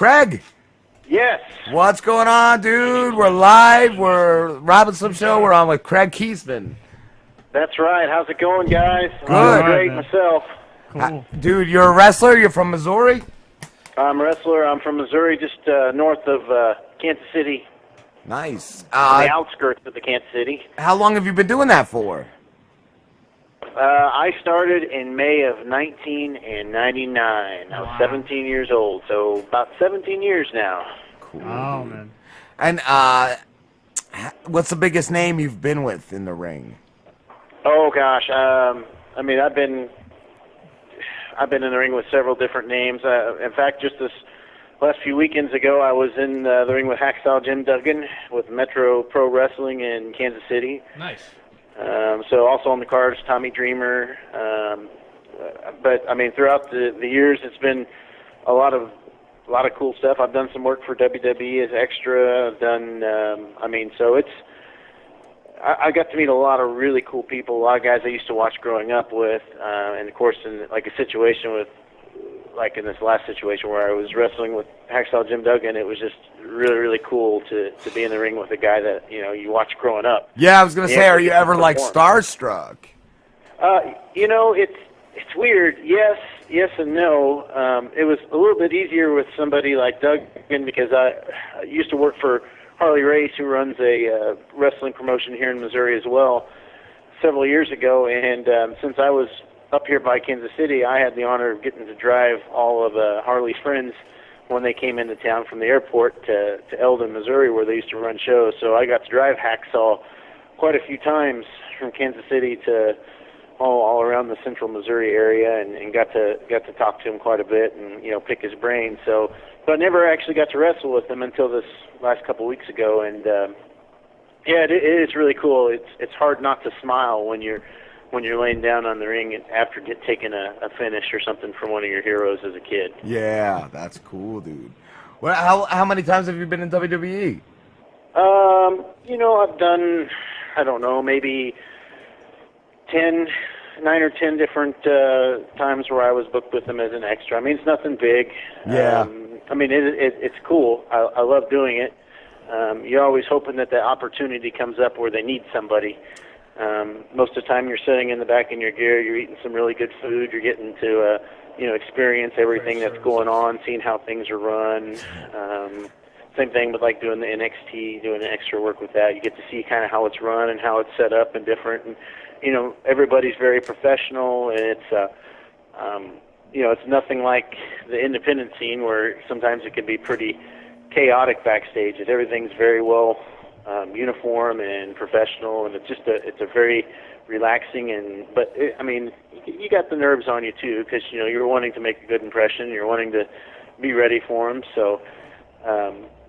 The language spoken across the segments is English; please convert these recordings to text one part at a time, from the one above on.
Kraig. Yes. What's going on, dude? We're live. We're Robin Slim Show. We're on with Kraig Keesaman. That's right. How's it going, guys? Good. I'm great myself. Cool. Dude, you're a wrestler? You're from Missouri? I'm a wrestler. I'm from Missouri, just north of Kansas City, Nice. on the outskirts of the Kansas City. How long have you been doing that for? I started in May of 1999. I was 17 years old, so about 17 years now. Cool. Oh, man. And what's the biggest name you've been with in the ring? Oh gosh, I mean, I've been in the ring with several different names. In fact, just this last few weekends ago, I was in the ring with Hacksaw Jim Duggan with Metro Pro Wrestling in Kansas City. Nice. So also on the cards, Tommy Dreamer. But I mean, throughout the years, it's been a lot of cool stuff. I've done some work for WWE as extra. I've done, so it's. I got to meet a lot of really cool people, a lot of guys I used to watch growing up with, and of course, in like a situation with, like in this last situation where I was wrestling with Hacksaw Jim Duggan, it was just really, really cool to be in the ring with a guy that you watch growing up. Yeah, I was gonna say, are you ever like starstruck? It's weird. Yes and no. It was a little bit easier with somebody like Duggan because I used to work for Harley Race, who runs a wrestling promotion here in Missouri as well, several years ago. And since I was up here by Kansas City, I had the honor of getting to drive all of Harley's friends when they came into town from the airport to Eldon, Missouri, where they used to run shows. So I got to drive Hacksaw quite a few times from Kansas City to all around the central Missouri area, and got to talk to him quite a bit and pick his brain. So, but I never actually got to wrestle with him until this last couple weeks ago. And it is really cool. It's hard not to smile when you're laying down on the ring after taking a finish or something from one of your heroes as a kid. Yeah, that's cool, dude. Well, how many times have you been in WWE? I've done, I don't know, maybe 9 or 10 different times where I was booked with them as an extra. I mean, it's nothing big. Yeah. It's cool. I love doing it. You're always hoping that the opportunity comes up where they need somebody. Most of the time you're sitting in the back in your gear, you're eating some really good food, you're getting to experience everything that's going on, seeing how things are run. Same thing with like doing the NXT, doing the extra work with that. You get to see kind of how it's run and how it's set up and different. And everybody's very professional, and it's it's nothing like the independent scene where sometimes it can be pretty chaotic backstage. Everything's very well uniform and professional, and it's a very relaxing but you got the nerves on you too, because you're wanting to make a good impression, you're wanting to be ready for them. So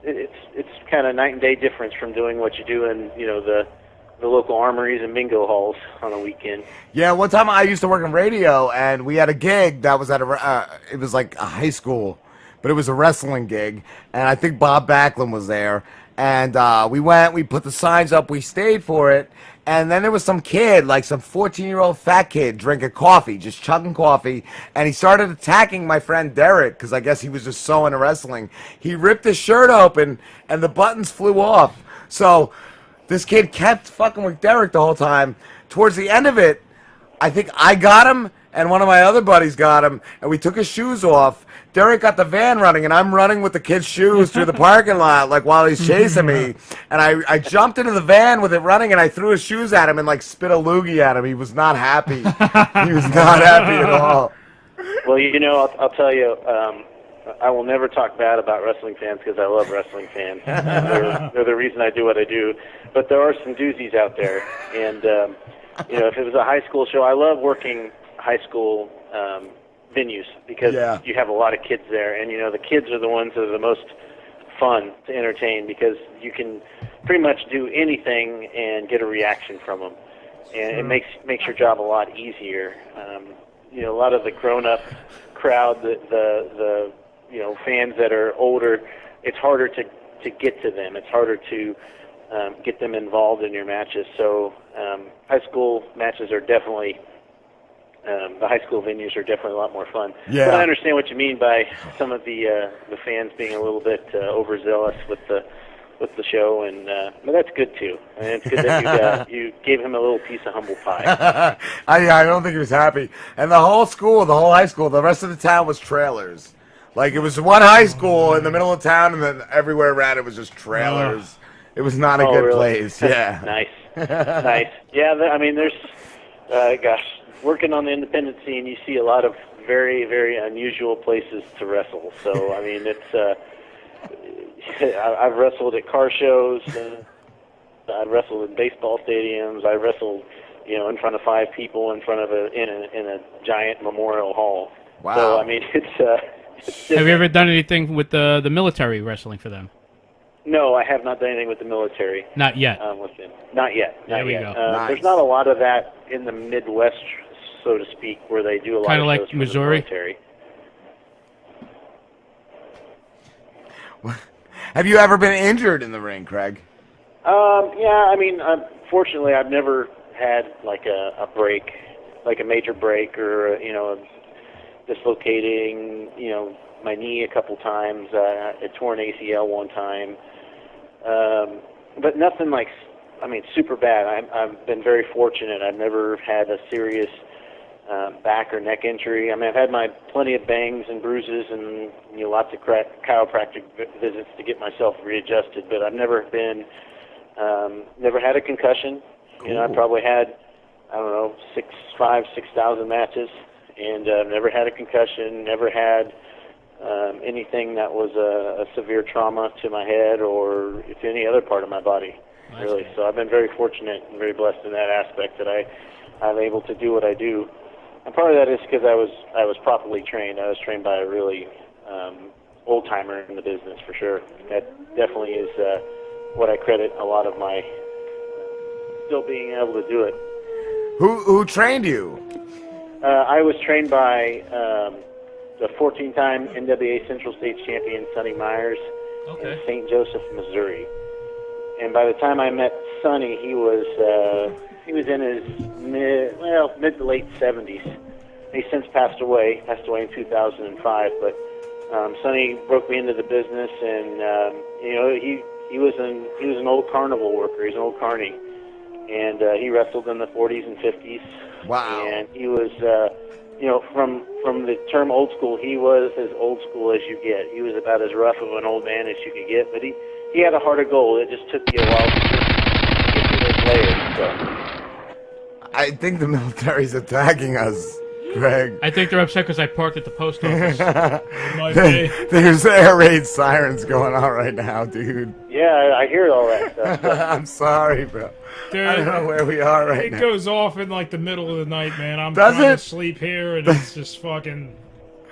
it's kind of night and day difference from doing what you do in the local armories and bingo halls on a weekend. Yeah, one time I used to work in radio, and we had a gig that was at it was like a high school, but it was a wrestling gig, and I think Bob Backlund was there. And we went, we put the signs up, we stayed for it, and then there was some kid, like some 14-year-old fat kid, drinking coffee, just chugging coffee, and he started attacking my friend Derek, because I guess he was just so into wrestling. He ripped his shirt open, and the buttons flew off. So this kid kept fucking with Derek the whole time. Towards the end of it, I think I got him, and one of my other buddies got him, and we took his shoes off. Derek got the van running, and I'm running with the kid's shoes through the parking lot, like, while he's chasing me. And I jumped into the van with it running, and I threw his shoes at him and, like, spit a loogie at him. He was not happy. He was not happy at all. Well, I'll tell you, I will never talk bad about wrestling fans because I love wrestling fans. They're the reason I do what I do. But there are some doozies out there. And, if it was a high school show, I love working high school venues because you have a lot of kids there, and the kids are the ones that are the most fun to entertain because you can pretty much do anything and get a reaction from them, and it makes your job a lot easier. A lot of the grown-up crowd, the fans that are older, it's harder to get to them. It's harder to get them involved in your matches. So high school matches are definitely the high school venues are definitely a lot more fun. Yeah. But I understand what you mean by some of the fans being a little bit overzealous with the show, and but that's good too. And it's good that you gave him a little piece of humble pie. I don't think he was happy. And the whole high school, the rest of the town was trailers. Like, it was one high school in the middle of town, and then everywhere around it was just trailers. It was not a good really? place. Yeah. Nice. Nice. Yeah, I mean, there's, working on the independent scene, you see a lot of very, very unusual places to wrestle. So, I mean, it's, I've wrestled at car shows, I've wrestled in baseball stadiums, I wrestled, in front of 5 people in front of in a giant memorial hall. Wow. So, I mean, it's Have you ever done anything with the military wrestling for them? No, I have not done anything with the military. Not yet. With them. Not yet. There we go. Nice. There's not a lot of that in the Midwest, so to speak, where they do a lot Kinda of like shows for Missouri? the military. Have you ever been injured in the ring, Kraig? Yeah, I mean, fortunately, I've never had like a break, like a major break, or dislocating, my knee a couple times. I tore an ACL one time, but nothing like, super bad. I've been very fortunate. I've never had a serious back or neck injury. I mean, I've had plenty of bangs and bruises and lots of chiropractic visits to get myself readjusted, but I've never had a concussion. Cool. I probably had, 6,000 matches, and never had a concussion, never had anything that was a severe trauma to my head or to any other part of my body, really. So I've been very fortunate and very blessed in that aspect that I'm able to do what I do. And part of that is because I was properly trained. I was trained by a really old-timer in the business, for sure. That definitely is what I credit a lot of my still being able to do it. Who trained you? I was trained by the 14-time NWA Central States champion Sonny Myers in St. Joseph, Missouri. And by the time I met Sonny, he was in his mid to late 70s. He's since passed away in 2005. But Sonny broke me into the business, and he was an old carnival worker. He's an old carny, and he wrestled in the 40s and 50s. Wow. And he was, from the term old school, he was as old school as you get. He was about as rough of an old man as you could get, but he had a heart of gold. It just took you a while to get through those layers. So. I think the military's attacking us, Kraig. I think they're upset because I parked at the post office. There's air raid sirens going on right now, dude. Yeah, I hear all that stuff. I'm sorry, bro. Dude, I don't know where we are right it now. goes off in like the middle of the night, man. I'm Does trying it? to sleep here, and it's just fucking.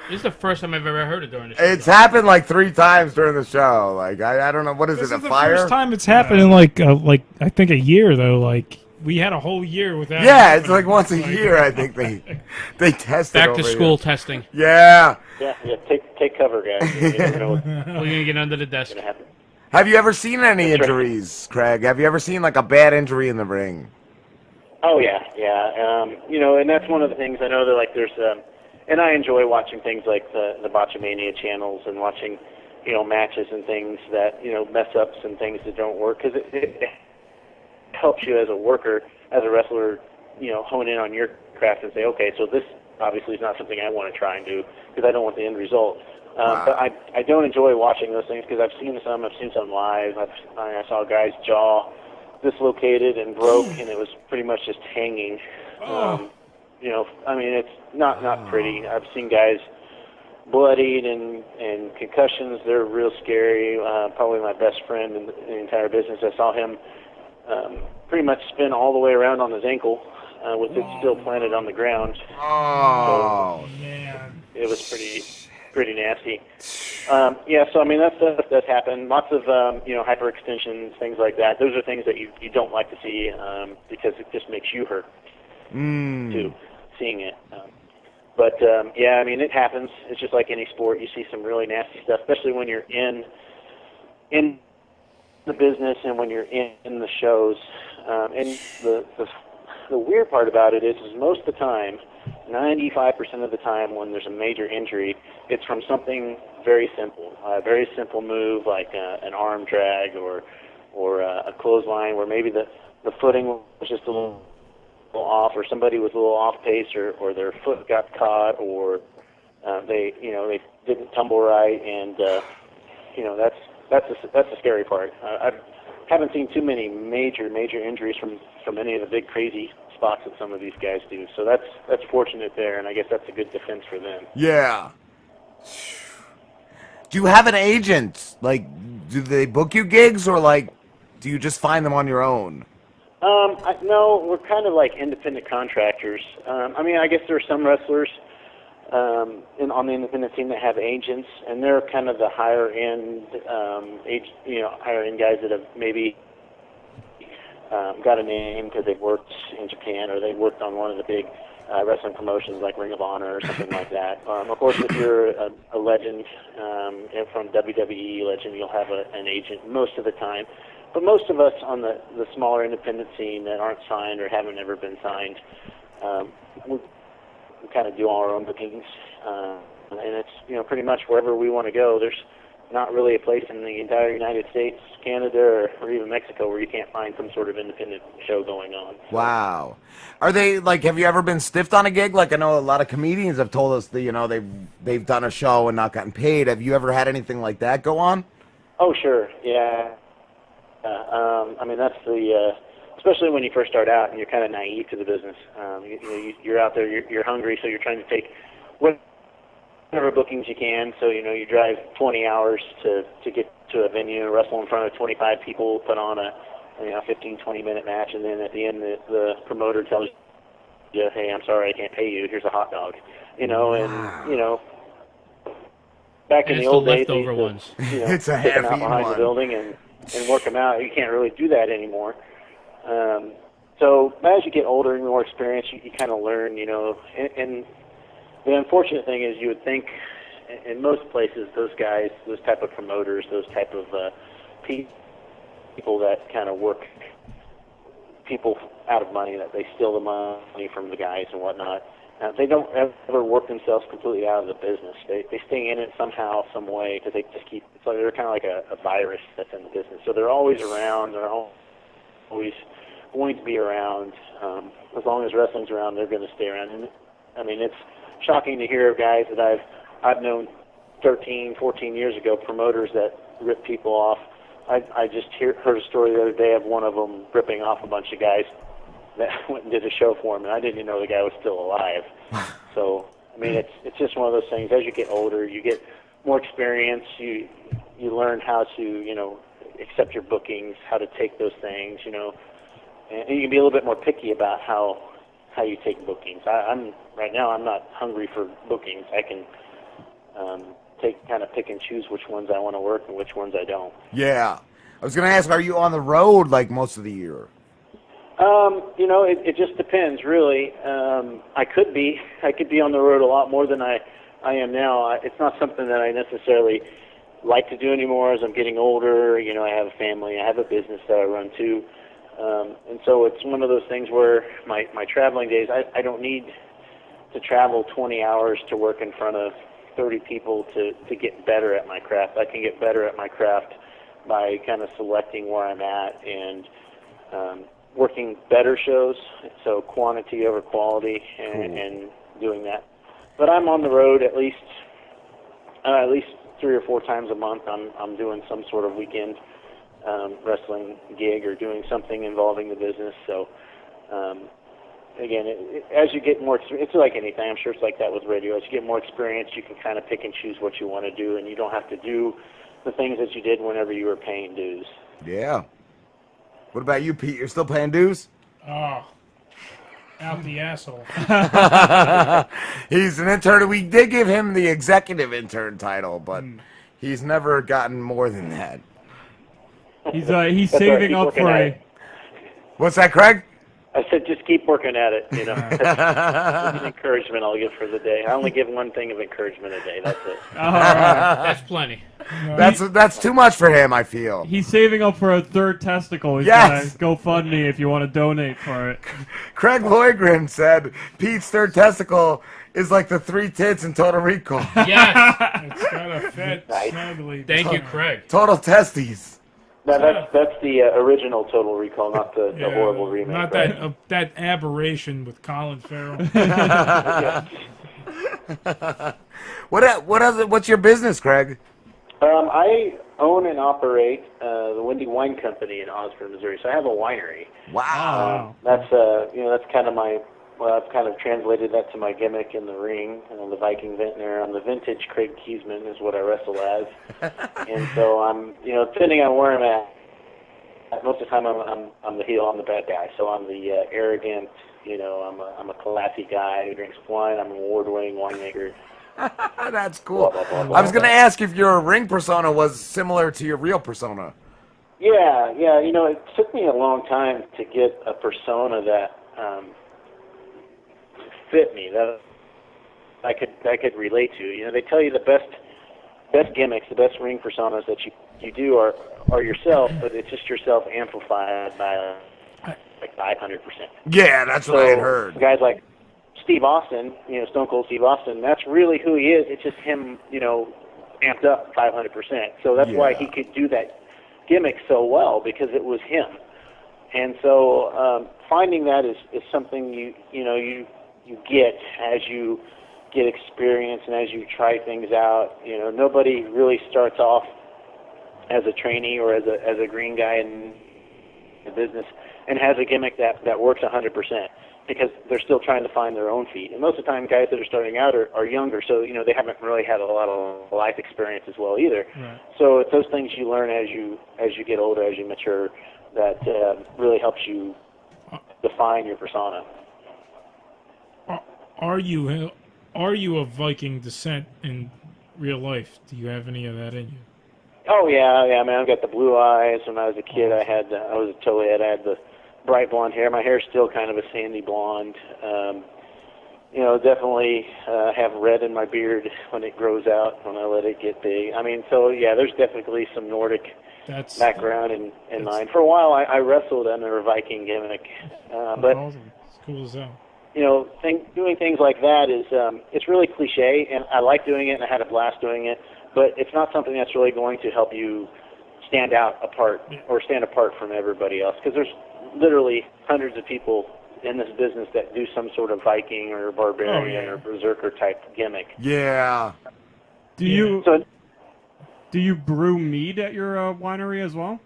This is the first time I've ever heard it during the show. It's happened like 3 times during the show. Like, I don't know. What is This it, is a the fire? first time it's happened in like I think a year though. Like we had a whole year without. Yeah, it's like once a year, I think they test it Back over to school here. testing. Yeah. Yeah, take cover, guys. You never know what's We're going to get under the desk. going to happen. Have you ever seen any That's right. injuries, Kraig? Have you ever seen like a bad injury in the ring? Oh yeah. And that's one of the things I know that like there's, and I enjoy watching things like the Botchamania channels and watching, matches and things that mess ups and things that don't work, because it helps you as a worker, as a wrestler, hone in on your craft and say, okay, so this obviously is not something I want to try and do because I don't want the end result. Wow. But I don't enjoy watching those things because I've seen some live. I saw a guy's jaw dislocated and broke, and it was pretty much just hanging. It's not pretty. I've seen guys bloodied and concussions. They're real scary. Probably my best friend in the entire business. I saw him pretty much spin all the way around on his ankle with it still planted on the ground. Oh, man. It was pretty nasty. So that stuff does happen. Lots of hyperextensions, things like that. Those are things that you don't like to see because it just makes you hurt too, seeing it. It happens. It's just like any sport. You see some really nasty stuff, especially when you're in the business and when you're in the shows. And the weird part about it is most of the time, 95% of the time when there's a major injury, it's from something very simple, a very simple move like an arm drag or a clothesline where maybe the footing was just a little off, or somebody was a little off pace, or their foot got caught, or they didn't tumble right, and that's the scary part. I haven't seen too many major injuries from any of the big crazy spots that some of these guys do. So that's fortunate there, and I guess that's a good defense for them. Yeah. Do you have an agent? Like, do they book you gigs, or like, do you just find them on your own? No, we're kind of like independent contractors. I guess there are some wrestlers on the independent scene that have agents, and they're kind of the higher end guys that have maybe got a name because they've worked in Japan or they've worked on one of the big wrestling promotions like Ring of Honor or something like that. Of course, if you're a legend from WWE legend, you'll have an agent most of the time. But most of us on the smaller independent scene that aren't signed or haven't ever been signed, we kind of do all our own bookings. And it's pretty much wherever we want to go. There's not really a place in the entire United States, Canada, or even Mexico where you can't find some sort of independent show going on. Wow. Are they, like, have you ever been stiffed on a gig? Like, I know a lot of comedians have told us that, they've done a show and not gotten paid. Have you ever had anything like that go on? Oh, sure. Yeah. That's especially when you first start out and you're kind of naive to the business. You're out there, you're hungry, so you're trying to take whatever bookings you can. So, you drive 20 hours to get to a venue, wrestle in front of 25 people, put on a 15, 20-minute match, and then at the end the promoter tells you, hey, I'm sorry, I can't pay you, here's a hot dog. Back in the old days, leftover ones. It's a take them out half-eaten behind one. the building and work them out. You can't really do that anymore. So as you get older and more experienced, you kind of learn, and the unfortunate thing is you would think in most places those guys, those type of promoters, those type of people that kind of work people out of money, that they steal the money from the guys and whatnot, they don't ever work themselves completely out of the business. They stay in it somehow, some way, because they just keep, it's like they're kind of like a virus that's in the business. So they're always around, they're always going to be around. As long as wrestling's around, they're going to stay around. And it's shocking to hear of guys that I've known 13, 14 years ago, promoters that rip people off. I just heard a story the other day of one of them ripping off a bunch of guys that went and did a show for him, and I didn't even know the guy was still alive. So, it's just one of those things. As you get older, you get more experience. You learn how to, accept your bookings, how to take those things, and you can be a little bit more picky about how you take bookings. Right now, I'm not hungry for bookings. I can pick and choose which ones I want to work and which ones I don't. Yeah. I was going to ask, are you on the road like most of the year? It just depends, really. I could be on the road a lot more than I am now. It's not something that I necessarily like to do anymore as I'm getting older. I have a family, I have a business that I run too. And so it's one of those things where my traveling days, I don't need to travel 20 hours to work in front of 30 people to get better at my craft. I can get better at my craft by kind of selecting where I'm at and working better shows, so quantity over quality, and doing that. But I'm on the road at least 3 or 4 times a month. I'm doing some sort of weekend wrestling gig or doing something involving the business. So again, as you get more experience, it's like anything. I'm sure it's like that with radio. As you get more experience, you can kind of pick and choose what you want to do, and you don't have to do the things that you did whenever you were paying dues. Yeah. What about you, Pete? You're still paying dues? Oh, out the asshole. He's an intern. We did give him the executive intern title, but he's never gotten more than that. He's saving up for a. What's that, Craig? I said, just keep working at it. You know, that's an encouragement I'll give for the day. I only give one thing of encouragement a day. That's it. All right. That's plenty. That's too much for him, I feel. He's saving up for a third testicle. He's Yes. got GoFundMe if you want to donate for it. Craig Loygren said Pete's third testicle is like the 3 tits in Total Recall. Yes. It's got a fit snugly. Thank you, Craig. Total testies. Now, that's the original Total Recall, not the horrible remake. Not right? that aberration with Colin Farrell. What's your business, Craig? I own and operate the Windy Wine Company in Osborne, Missouri. So I have a winery. Wow. That's that's kind of I've kind of translated that to my gimmick in the ring. The Viking vintner. I'm the vintage Kraig Keesaman is what I wrestle as. And so I'm, depending on where I'm at, most of the time I'm the heel, I'm the bad guy. So I'm the arrogant, I'm a classy guy who drinks wine. I'm an award-winning winemaker. That's cool. Blah, blah, blah, I was going to ask if your ring persona was similar to your real persona. Yeah. It took me a long time to get a persona that fit me, that I could relate to. They tell you the best gimmicks, the best ring personas that you do are yourself, but it's just yourself amplified by like 500%. Yeah, that's what I had heard. Guys like Steve Austin, Stone Cold Steve Austin, that's really who he is. It's just him, amped up 500%. So that's why he could do that gimmick so well, because it was him. And so finding that is something you get as you get experience and as you try things out. Nobody really starts off as a trainee or as a green guy in the business and has a gimmick that works 100%, because they're still trying to find their own feet. And most of the time, guys that are starting out are younger, so they haven't really had a lot of life experience as well either. Right. So it's those things you learn as you get older, as you mature, that really helps you define your persona. Are you of Viking descent in real life? Do you have any of that in you? Oh yeah, man. I've got the blue eyes. When I was a kid, I was a towhead. I had the bright blonde hair. My hair's still kind of a sandy blonde. Definitely have red in my beard when it grows out, when I let it get big. I mean, so yeah, there's definitely some Nordic background in mine. For a while, I wrestled under a Viking gimmick, but awesome. It's cool as hell. Doing things like that is it's really cliche, and I like doing it, and I had a blast doing it. But it's not something that's really going to help you stand apart from everybody else, because there's literally hundreds of people in this business that do some sort of Viking or barbarian or berserker type gimmick. Yeah. Do you brew mead at your winery as well?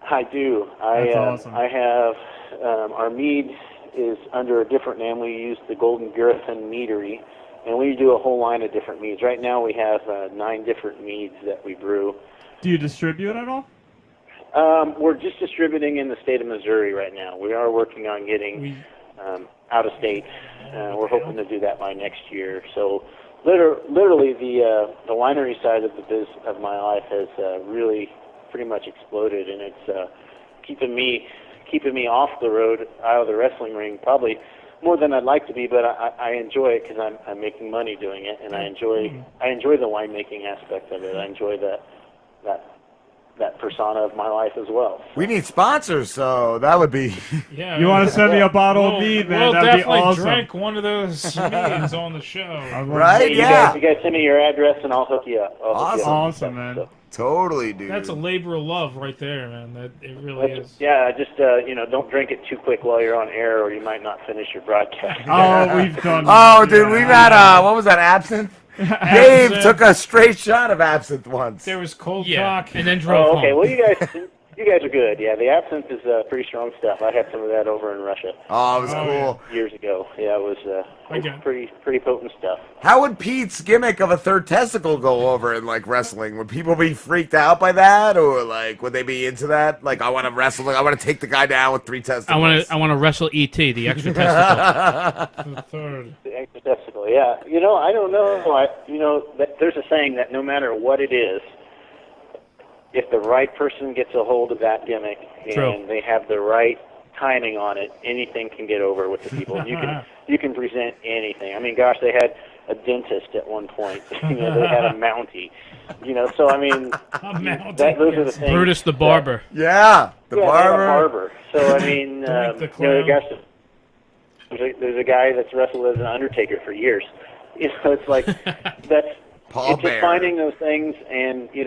I do. That's awesome. I have our mead is under a different name. We use the Golden Griffin Meadery, and we do a whole line of different meads. Right now we have 9 different meads that we brew. Do you distribute at all? We're just distributing in the state of Missouri right now. We are working on getting out of state. We're hoping to do that by next year. So literally the winery side of my life has really pretty much exploded, and it's keeping me off the road, out of the wrestling ring, probably more than I'd like to be, but I enjoy it because I'm making money doing it, and I enjoy the winemaking aspect of it. I enjoy that persona of my life as well. We need sponsors, so that would be... Yeah. You want to send me a bottle of mead, man? We'll That'd be definitely awesome. drink one of those meads on the show. Right? Yeah. You guys send me your address, and I'll hook you up. Awesome, man. So. Totally, dude. That's a labor of love right there, man. That it really is. Yeah, just don't drink it too quick while you're on air, or you might not finish your broadcast. Oh, we've done. Oh, dude, we've had what was that? Absinthe. Dave took a straight shot of absinthe once. There was cold Yeah, cock. and then drove Okay. home. Well, you guys are good. Yeah, the absinthe is pretty strong stuff. I had some of that over in Russia. Oh, it was cool. Years ago. Yeah, it was pretty potent stuff. How would Pete's gimmick of a third testicle go over in like wrestling? Would people be freaked out by that, or like would they be into that? Like, I want to wrestle. Like, I want to take the guy down with 3 testicles. I want to wrestle E.T., the extra testicle. The third. The extra testicle. Yeah. I don't know. There's a saying that no matter what it is, if the right person gets a hold of that gimmick and True. they have the right timing on it, anything can get over with the people. You can present anything. I mean, gosh, they had a dentist at one point. They had a Mountie. So I mean, those are the things. Brutus the barber. Yeah, the They had a barber. barber. So I mean, gosh, there's a guy that's wrestled as an Undertaker for years. It's like that's. Paul It's just Bearer. finding those things, and you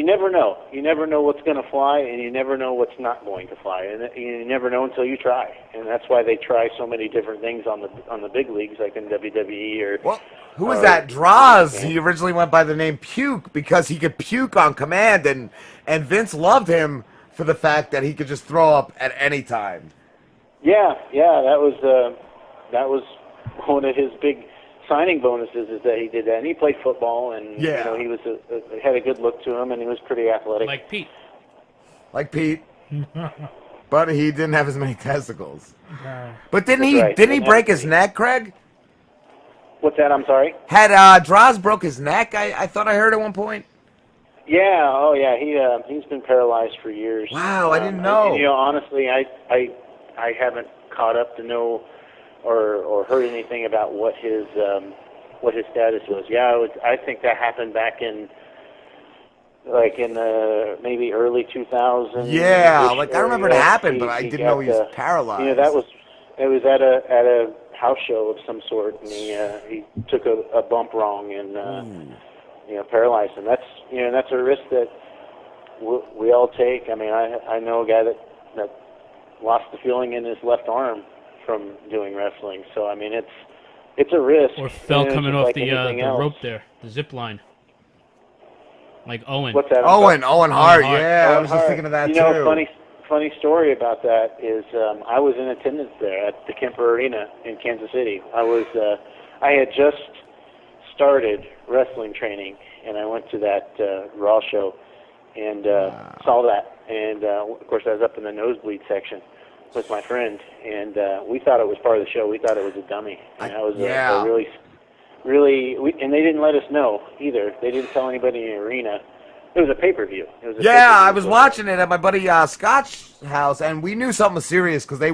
never know. You never know what's going to fly, and you never know what's not going to fly, and you never know until you try. And that's why they try so many different things on the big leagues, like in WWE or. Well, who was that? Draws. He originally went by the name Puke because he could puke on command, and Vince loved him for the fact that he could just throw up at any time. Yeah, that was one of his big signing bonuses, is that he did that. And he played football, and he was had a good look to him, and he was pretty athletic. Like Pete. Like Pete. But he didn't have as many testicles. Uh, But didn't he break his neck, Craig? What's that? I'm sorry. Had Draws broke his neck? I thought I heard at one point. Yeah. Oh, yeah. He's been paralyzed for years. Wow, I didn't know. And, honestly, I haven't caught up to know or heard anything about what his status was. Yeah, I think that happened back in the maybe early 2000s. Yeah, I remember it happened, but I didn't know he was paralyzed. It was at a house show of some sort, and he took a bump wrong and paralyzed him. That's a risk that we all take. I mean, I know a guy that lost the feeling in his left arm from doing wrestling. So I mean, it's a risk. Or fell coming off like the else. rope there, the zip line. Like Owen. What's that? Owen Hart. Hart. Yeah, I was just Hart. thinking of that too. Funny story about that is I was in attendance there at the Kemper Arena in Kansas City. I had just started wrestling training, and I went to that Raw show and saw that. And of course, I was up in the nosebleed section with my friend, and we thought it was part of the show. We thought it was a dummy. And that was a really, and they didn't let us know either. They didn't tell anybody in the arena. It was a pay-per-view. I was watching it at my buddy Scott's house, and we knew something was serious because they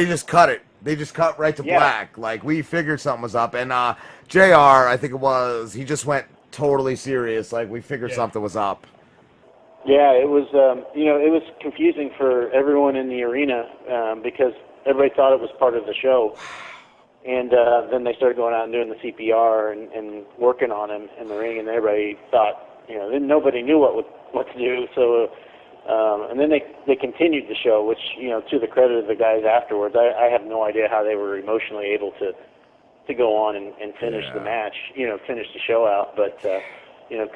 just cut it. They just cut right to black. Like, we figured something was up. And JR, I think it was, he just went totally serious. Like, we figured something was up. Yeah, it was, it was confusing for everyone in the arena because everybody thought it was part of the show. And then they started going out and doing the CPR and working on him in the ring, and everybody thought, then nobody knew what to do. So, and then they continued the show, which, to the credit of the guys afterwards, I have no idea how they were emotionally able to go on and finish the match, finish the show out. But,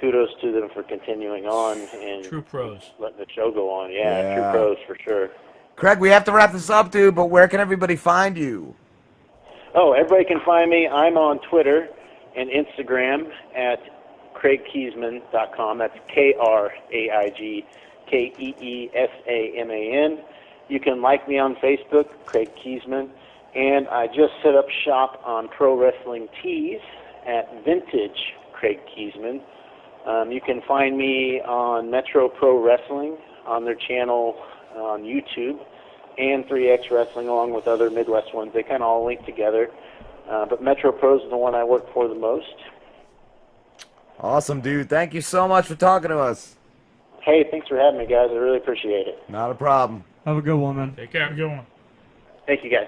kudos to them for continuing on and True pros. letting the show go on. Yeah, true pros for sure. Craig, we have to wrap this up, dude, but where can everybody find you? Oh, everybody can find me. I'm on Twitter and Instagram at KraigKeesaman.com. That's KraigKeesaman. You can like me on Facebook, Kraig Keesaman. And I just set up shop on Pro Wrestling Tees at Vintage Kraig Keesaman. You can find me on Metro Pro Wrestling on their channel on YouTube, and 3X Wrestling, along with other Midwest ones. They kind of all link together. But Metro Pro is the one I work for the most. Awesome, dude. Thank you so much for talking to us. Hey, thanks for having me, guys. I really appreciate it. Not a problem. Have a good one, man. Take care. Good one. Thank you, guys.